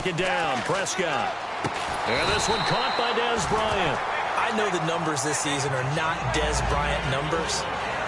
second down. Prescott. And this one caught by Dez Bryant. I know the numbers this season are not Dez Bryant numbers,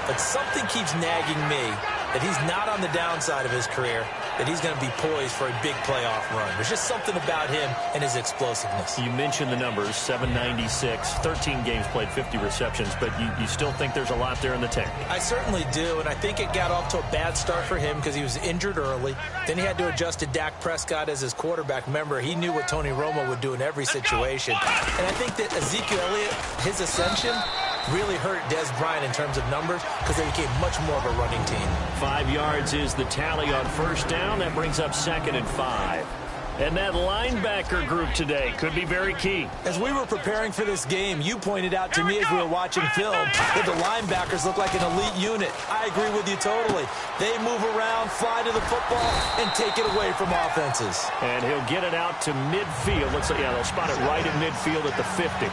but something keeps nagging me that he's not on the downside of his career, that he's going to be poised for a big playoff run. There's just something about him and his explosiveness. You mentioned the numbers, 796, 13 games played, 50 receptions, but you still think there's a lot there in the tank. I certainly do, and I think it got off to a bad start for him because he was injured early. Then he had to adjust to Dak Prescott as his quarterback. Remember, he knew what Tony Romo would do in every situation. And I think that Ezekiel Elliott, his ascension, really hurt Dez Bryant in terms of numbers because they became much more of a running team. 5 yards is the tally on first down. That brings up 2nd and 5. And that linebacker group today could be very key. As we were preparing for this game, you pointed out to me as we were watching film that the linebackers look like an elite unit. I agree with you totally. They move around, fly to the football, and take it away from offenses. And he'll get it out to midfield. Looks like, yeah, they'll spot it right in midfield at the 50.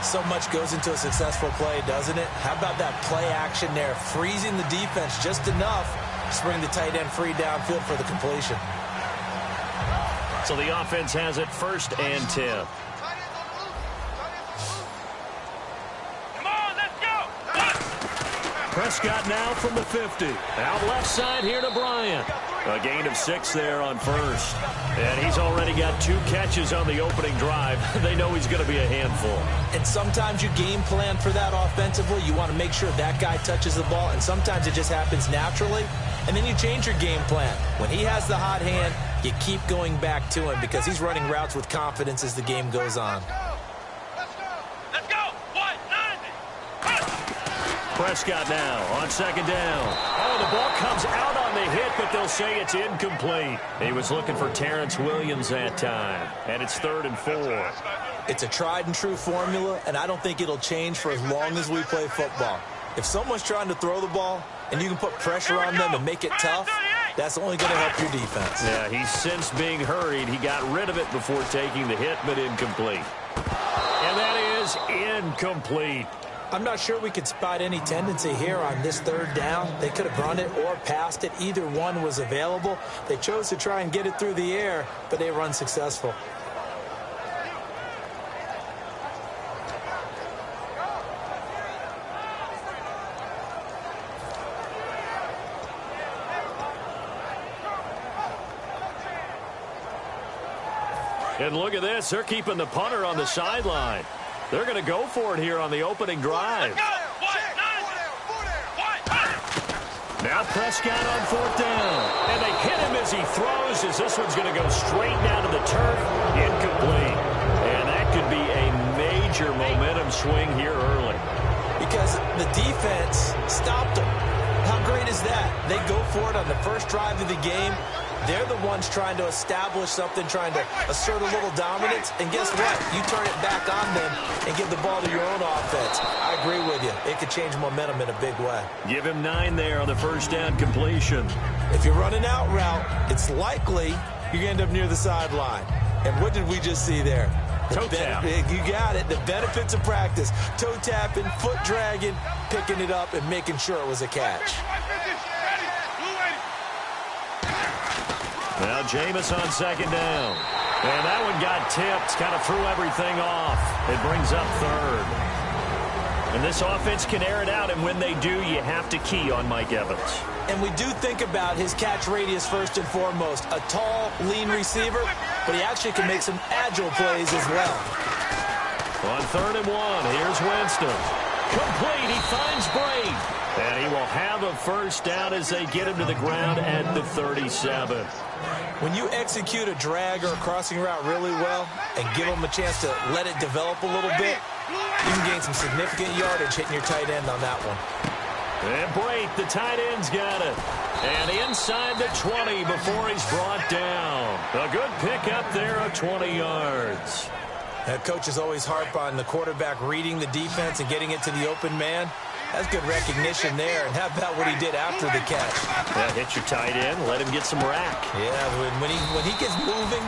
So much goes into a successful play, doesn't it? How about that play action there, freezing the defense just enough to bring the tight end free downfield for the completion. So the offense has it 1st and 10. Come on, let's go! Prescott now from the 50. Out left side here to Bryant. A gain of 6 there on first. And he's already got 2 catches on the opening drive. They know he's going to be a handful. And sometimes you game plan for that offensively. You want to make sure that guy touches the ball, and sometimes it just happens naturally. And then you change your game plan. When he has the hot hand, you keep going back to him because he's running routes with confidence as the game goes on. Let's go! 190! Prescott now on 2nd down. Oh, the ball comes out on the hit, but they'll say it's incomplete. He was looking for Terrence Williams that time, and it's 3rd and 4. It's a tried-and-true formula, and I don't think it'll change for as long as we play football. If someone's trying to throw the ball and you can put pressure on them and make it tough, that's only going to help your defense. Yeah, he's since being hurried. He got rid of it before taking the hit, but incomplete. And that is incomplete. I'm not sure we could spot any tendency here on this 3rd down. They could have run it or passed it. Either one was available. They chose to try and get it through the air, but they were unsuccessful. And look at this. They're keeping the punter on the sideline. They're going to go for it here on the opening drive. Now Prescott on 4th down. And they hit him as he throws, as this one's going to go straight down to the turf. Incomplete. And that could be a major momentum swing here early. Because the defense stopped them. How great is that? They go for it on the first drive of the game. They're the ones trying to establish something, trying to assert a little dominance. And guess what? You turn it back on them and give the ball to your own offense. I agree with you. It could change momentum in a big way. Give him 9 there on the first down completion. If you're running out route, it's likely you're going to end up near the sideline. And what did we just see there? Toe tap. You got it. The benefits of practice. Toe tapping, foot dragging, picking it up, and making sure it was a catch. Now Jameis on 2nd down. And that one got tipped, kind of threw everything off. It brings up 3rd. And this offense can air it out, and when they do, you have to key on Mike Evans. And we do think about his catch radius first and foremost. A tall, lean receiver, but he actually can make some agile plays as well. On 3rd and 1, here's Winston. Complete, he finds Brady. And he will have a first down as they get him to the ground at the 37. When you execute a drag or a crossing route really well and give them a chance to let it develop a little bit, you can gain some significant yardage hitting your tight end on that one. And Brate, the tight end's got it. And inside the 20 before he's brought down. A good pickup there of 20 yards. That coach is always harp on the quarterback reading the defense and getting it to the open man. That's good recognition there. And how about what he did after the catch? Yeah, hit your tight end, let him get some rack. Yeah, when he gets moving,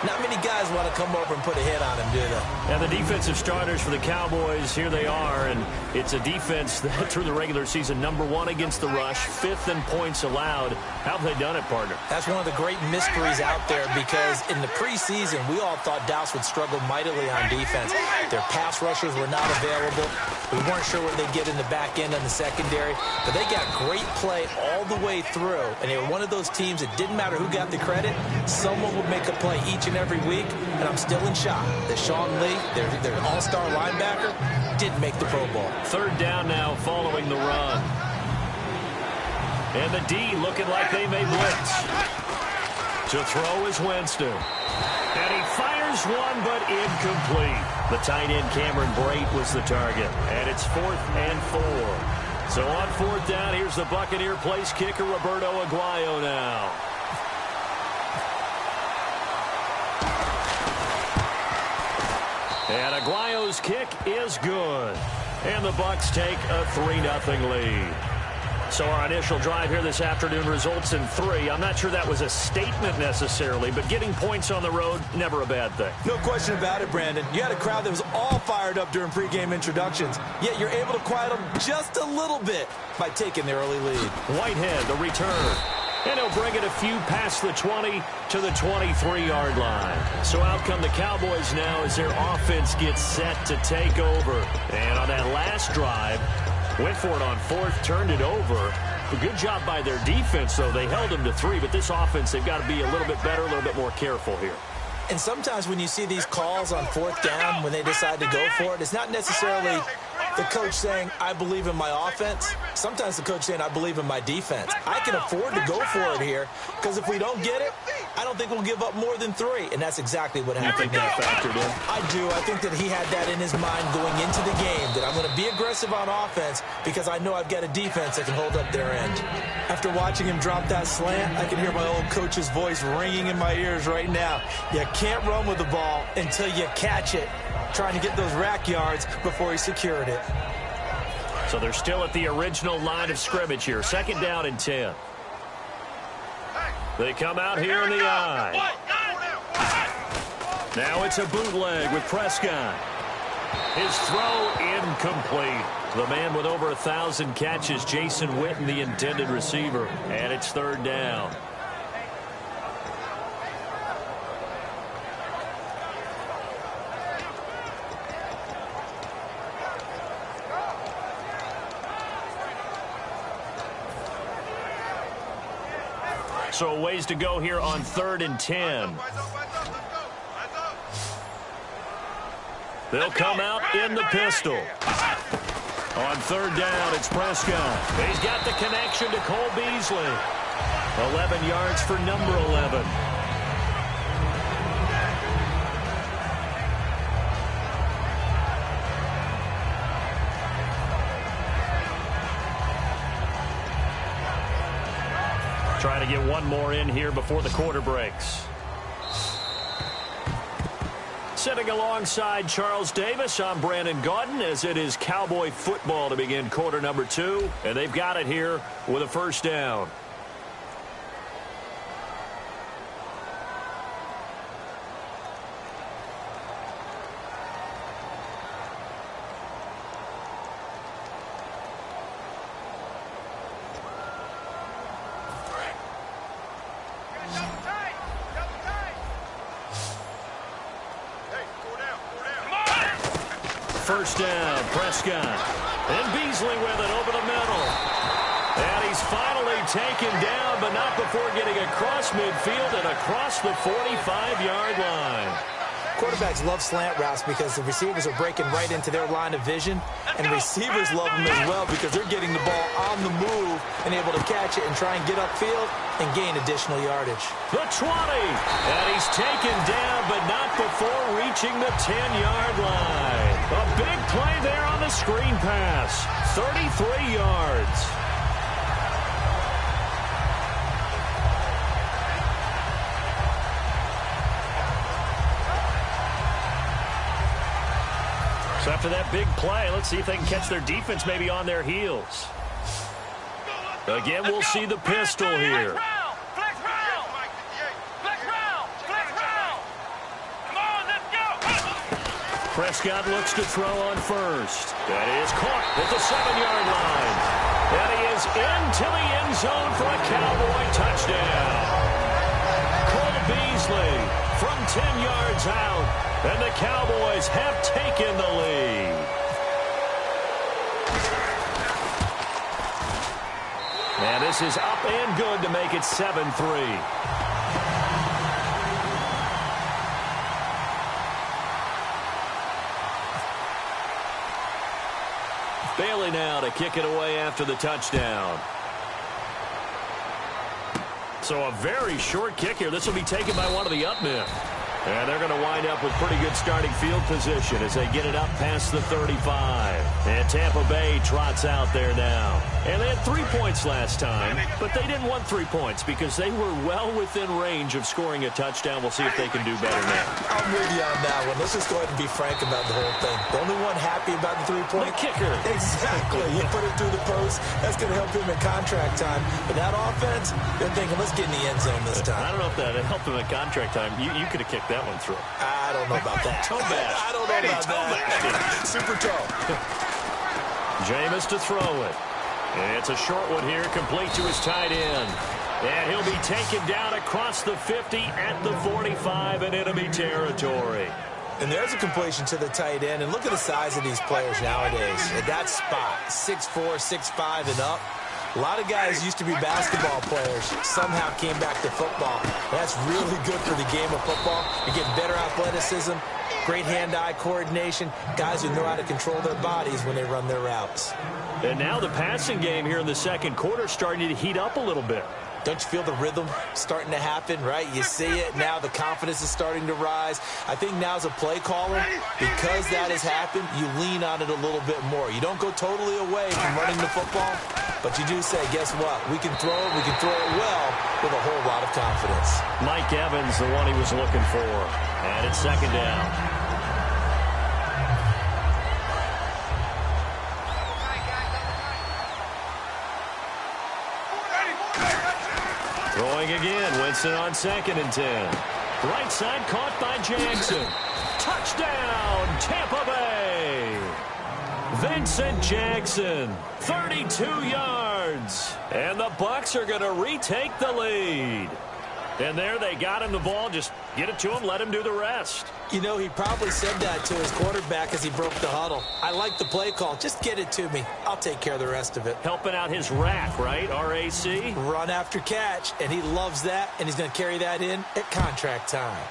Not many guys want to come over and put a hit on him, do they? And the defensive starters for the Cowboys, here they are, and it's a defense that through the regular season, #1 against the rush, 5th in points allowed. How have they done it, partner? That's one of the great mysteries out there because in the preseason, we all thought Dallas would struggle mightily on defense. Their pass rushers were not available. We weren't sure what they'd get in the back end on the secondary, but they got great play all the way through, and they were one of those teams that didn't matter who got the credit. Someone would make a play each and every week, and I'm still in shock that Sean Lee, their all-star linebacker, didn't make the Pro Bowl. 3rd down now following the run. And the D looking like they may blitz. To throw is Winston. And he fires one, but incomplete. The tight end Cameron Brate was the target. And it's 4th and 4. So on 4th down, here's the Buccaneer place kicker Roberto Aguayo now. And Aguayo's kick is good. And the Bucs take a 3-0 lead. So our initial drive here this afternoon results in 3. I'm not sure that was a statement necessarily, but getting points on the road, never a bad thing. No question about it, Brandon. You had a crowd that was all fired up during pregame introductions, yet you're able to quiet them just a little bit by taking the early lead. Whitehead, the return. And he'll bring it a few past the 20 to the 23-yard line. So out come the Cowboys now as their offense gets set to take over. And on that last drive, went for it on 4th, turned it over. A good job by their defense, though. They held them to 3, but this offense, they've got to be a little bit better, a little bit more careful here. And sometimes when you see these calls on 4th down, when they decide to go for it, it's not necessarily the coach saying, I believe in my offense. Sometimes the coach saying, I believe in my defense. I can afford to go for it here because if we don't get it, I don't think we'll give up more than 3. And that's exactly what happened. You think that factored in? I do. I think that he had that in his mind going into the game, that I'm going to be aggressive on offense because I know I've got a defense that can hold up their end. After watching him drop that slant, I can hear my old coach's voice ringing in my ears right now. You can't run with the ball until you catch it. Trying to get those rack yards before he secured it. So they're still at the original line of scrimmage here. 2nd down and 10. They come out here in the eye. Now it's a bootleg with Prescott. His throw incomplete. The man with over 1,000 catches, Jason Witten, the intended receiver. And it's 3rd down. So a ways to go here on 3rd and 10. They'll come out in the pistol. On 3rd down, it's Prescott. He's got the connection to Cole Beasley. 11 yards for number 11. Trying to get one more in here before the quarter breaks. Sitting alongside Charles Davis, I'm Brandon Gaudin as it is Cowboy football to begin quarter number 2. And they've got it here with a 1st down. First down, Prescott. And Beasley with it over the middle. And he's finally taken down, but not before getting across midfield and across the 45-yard line. Quarterbacks love slant routes because the receivers are breaking right into their line of vision, and receivers love them as well because they're getting the ball on the move and able to catch it and try and get upfield and gain additional yardage. The 20, and he's taken down, but not before reaching the 10-yard line. A big play there on the screen pass, 33 yards. So after that big play, let's see if they can catch their defense maybe on their heels. Again, we'll see the pistol here. Prescott looks to throw on first. That is caught at the 7-yard line. And he is into the end zone for a Cowboy touchdown. Cole Beasley from 10 yards out. And the Cowboys have taken the lead. And this is up and good to make it 7-3. Bailey now to kick it away after the touchdown. So a very short kick here. This will be taken by one of the up men. And they're going to wind up with pretty good starting field position as they get it up past the 35. And Tampa Bay trots out there now. And they had 3 points last time, but they didn't want 3 points because they were well within range of scoring a touchdown. We'll see if they can do better now. I'm with you on that one. Let's just go ahead and be frank about the whole thing. The only one happy about the 3-point? The kicker. Exactly. You put it through the post. That's going to help him in contract time. But that offense, they're thinking, let's get in the end zone this time. I don't know if that helped him in contract time. You could have kicked that one through. I don't know about that. Toe bash. I don't know about that. Super toe. Jameis to throw it. And it's a short one here, complete to his tight end. And he'll be taken down across the 50 at the 45 in enemy territory. And there's a completion to the tight end. And look at the size of these players nowadays. At that spot, 6'4", 6'5", and up. A lot of guys used to be basketball players, somehow came back to football. That's really good for the game of football. You're getting better athleticism, great hand-eye coordination, guys who know how to control their bodies when they run their routes. And now the passing game here in the second quarter is starting to heat up a little bit. Don't you feel the rhythm starting to happen, right? You see it now. The confidence is starting to rise. I think now's a play caller. Because that has happened, you lean on it a little bit more. You don't go totally away from running the football, but you do say, guess what? We can throw it. We can throw it well with a whole lot of confidence. Mike Evans, the one he was looking for. And it's second down. Throwing again, Winston on 2nd and 10. Right side caught by Jackson. Touchdown, Tampa Bay. Vincent Jackson, 32 yards. And the Bucs are going to retake the lead. And there they got him the ball. Just get it to him, let him do the rest. You know, he probably said that to his quarterback as he broke the huddle. I like the play call. Just get it to me. I'll take care of the rest of it. Helping out his RAC, right? R-A-C? Run after catch, and he loves that, and he's going to carry that in at contract time.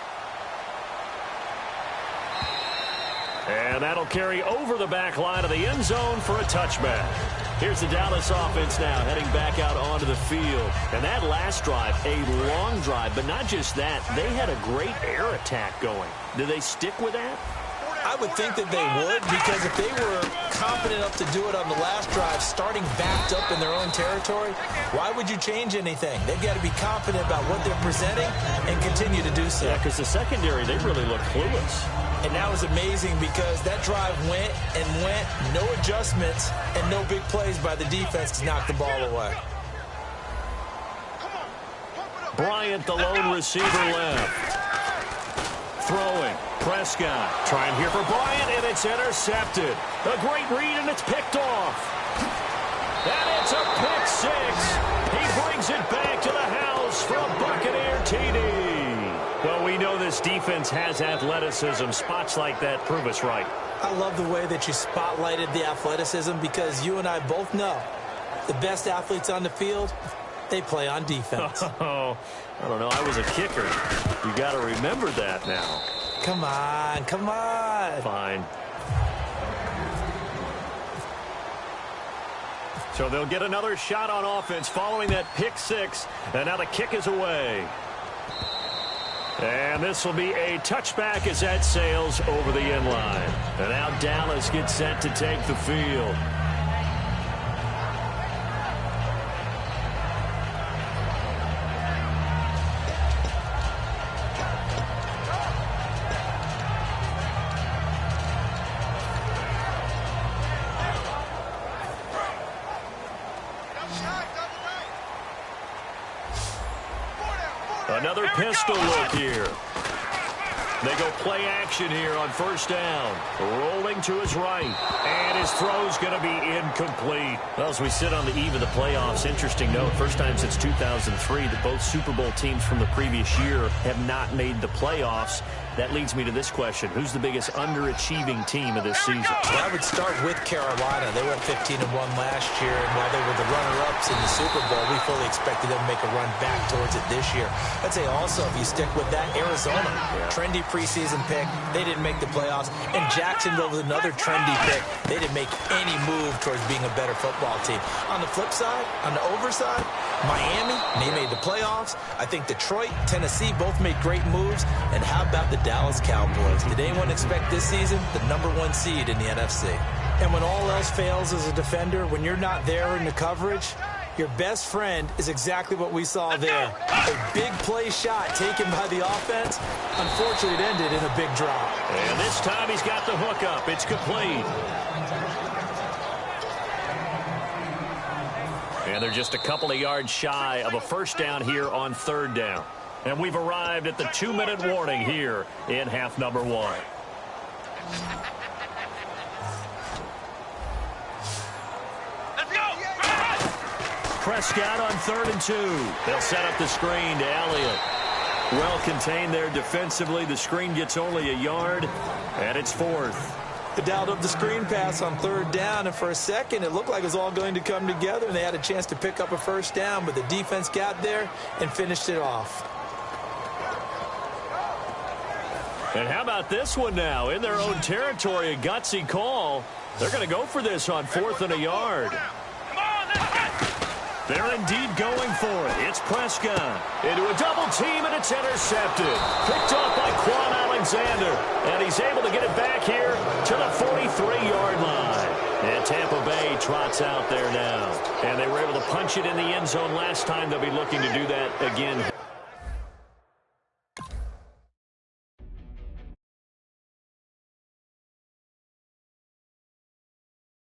And that'll carry over the back line of the end zone for a touchback. Here's the Dallas offense now heading back out onto the field. And that last drive, a long drive, but not just that. They had a great air attack going. Do they stick with that? I would think that they would, because if they were confident enough to do it on the last drive, starting backed up in their own territory, why would you change anything? They've got to be confident about what they're presenting and continue to do so. Yeah, because the secondary, they really look clueless. And that was amazing because that drive went and went, no adjustments, and no big plays by the defense to knock the ball away. Bryant, the lone receiver left. Throwing. Prescott trying here for Bryant, and it's intercepted. A great read, and it's picked off. And it's a pick six. He brings it back to the house for a Buccaneer TD. Well, we know this defense has athleticism. Spots like that prove us right. I love the way that you spotlighted the athleticism because you and I both know the best athletes on the field, they play on defense. Oh, I don't know. I was a kicker. You got to remember that now. Come on, come on. Fine. So they'll get another shot on offense following that pick six. And now the kick is away. And this will be a touchback as that sails over the end line. And now Dallas gets set to take the field. Another pistol look here. They go play action here on first down. Rolling to his right. And his throw's going to be incomplete. Well, as we sit on the eve of the playoffs, interesting note, first time since 2003 that both Super Bowl teams from the previous year have not made the playoffs. That leads me to this question. Who's the biggest underachieving team of this season? Well, I would start with Carolina. They went 15-1 last year, and while they were the runner-ups in the Super Bowl, we fully expected them to make a run back towards it this year. I'd say also, if you stick with that, Arizona, trendy preseason pick. They didn't make the playoffs. And Jacksonville was another trendy pick. They didn't make any move towards being a better football team. On the flip side, on the overside, Miami, they made the playoffs. I think Detroit, Tennessee both made great moves. And how about the Dallas Cowboys? Did anyone expect this season the #1 seed in the NFC? And when all else fails as a defender, when you're not there in the coverage, your best friend is exactly what we saw there. A big play shot taken by the offense. Unfortunately, it ended in a big drop. And this time he's got the hook up. It's complete. And they're just a couple of yards shy of a first down here on third down. And we've arrived at the 2-minute warning here in half number 1. Let's go. Prescott on 3rd and 2. They'll set up the screen to Elliott. Well contained there defensively. The screen gets only a yard, and it's 4th. They dialed up the screen pass on 3rd down, and for a second it looked like it was all going to come together, and they had a chance to pick up a first down, but the defense got there and finished it off. And how about this one now? In their own territory, a gutsy call. They're going to go for this on 4th and a yard. Come on, let's go. They're indeed going for it. It's Prescott into a double team, and it's intercepted. Picked off by Quan Alexander. And he's able to get it back here to the 43-yard line. And Tampa Bay trots out there now. And they were able to punch it in the end zone last time. They'll be looking to do that again.